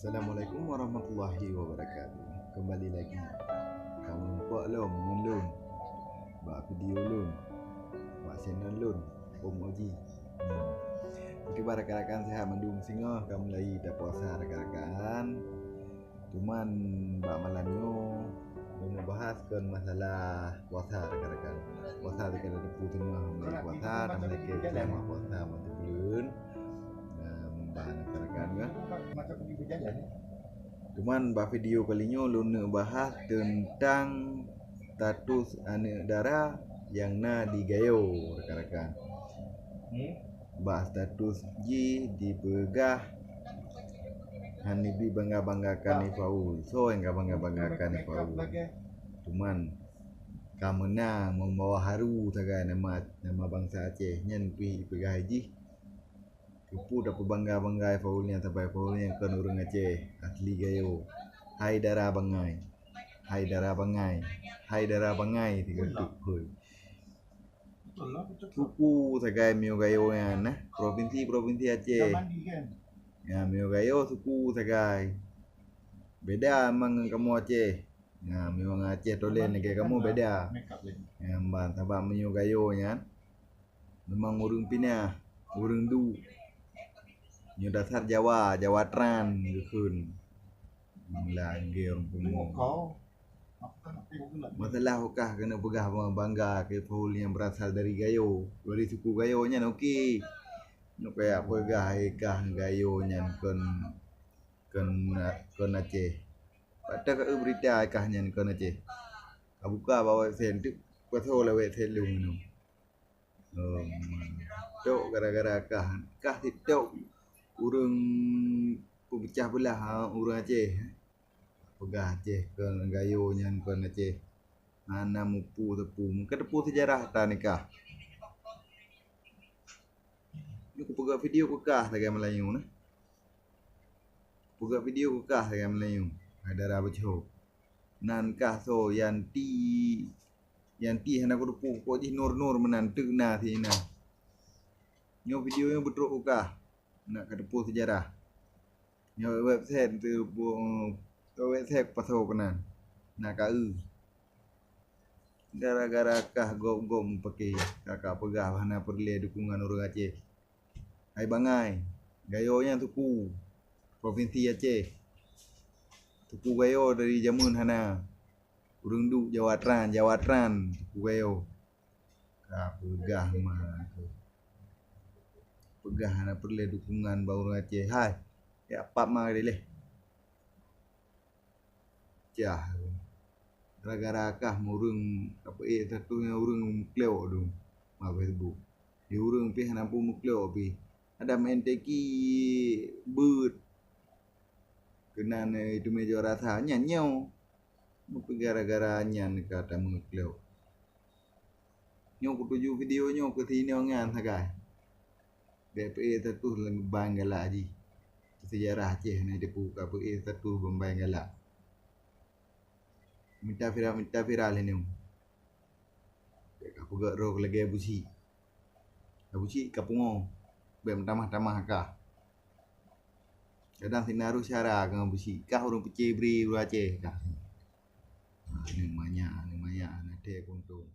Assalamualaikum warahmatullahi wabarakatuh. Kembali lagi. Kamu buat lo mengelun, buat video lun, buat channel lun, Om Oji. Okey, rakan-rakan sehat mendung singa kamu lagi dah puasa rakan-rakan. Cuman bak malam ni mau bahas kan masalah puasa rakan-rakan. Puasa dekat ada tengah mulai puasa dan mereka selama puasa mata bulan. Bahan rakan-rakan kan. Macam pergi berjalan. Cuman bah video kali ni luna bahas tentang status anak dara yang na digayo rakan-rakan. Bah status ji dibegah Hanibi bangga-banggakan ni Faul. So yang bangga-banggakan ni Faul. Cuman kamu na membawa haru saga nama bangsa Aceh nyen pi pegah haji. Kupu dapat bangga-banggai Faulnya sampai Faulnya kan orang Aceh asli gayo. Hai dara bangai. Hai dara bangai. Hai dara bangai tiga tukul. Suku sagai mio gayo yang provinsi Aceh. Ya mio gayo suku sagai. Beda emang kamu Aceh. Ya mio Aceh tolen lagi kamu beda. Ya mbak sabak mio gayo nya. Memang urang pinah, urang du. Nyo dasar Jawa, Jawa Tran dukun. Lagi orang pemung. Masalah hukah kena pegah bangga ke Faul yang berasal dari gayo. Dari suku gayo nya okey. Nak kayak pegah ikah gayo nya kon Aceh. Pada ke berita ikah nya kon Aceh. Buka bawa sen tu pasal lewat selung tu. Tok gara-gara kah tok urang pecah belah urang Aceh. Pegah Aceh kon gayo nya kon Aceh. Ana mupu tepu. Mungkin tepu sejarah ta nikah. Ni aku pegah video kekah sagai Melayu nah. Pegah video kekah sagai Melayu. Ada bejo. Nan kah so yanti hendak aku tepu kok ji nur menantu na sina. Nyo video yang betul kekah. Nak ke tepu sejarah. Nyo website tu website pasal penan. Nak kau. Gara-gara kah gom pakai kakak pegah hana perle dukungan orang Aceh. Hai bangai. Gayonya suku provinsi Aceh. Suku gayo dari jamun hana. Urang du Jawa Tran suku gayo. Kah pegah mah. Pegah hana perle dukungan bau orang Aceh. Hai. Ya apa mah leh. Jah. Gara-gara kah murung apa satunya urang kleo tu. Ma Facebook. Di urang pi hana pu mukleo pi. Ada main teki bird. Kena itu meja rasanya nyau. Muka gara-gara nyan kata mukleo. Nyau kutuju video nyau ke sini ngan sagai. DPE satu lembang galak ji. Sejarah Aceh ni depu KPE satu lembang galak. Minta viral ni. Aku gak roh lagi busi. Busi kapungo. Bem tamah-tamah kah. Kadang sinaru syara dengan busi. Kah orang pecih beri Aceh kah. Ni banyak nanti kuntung.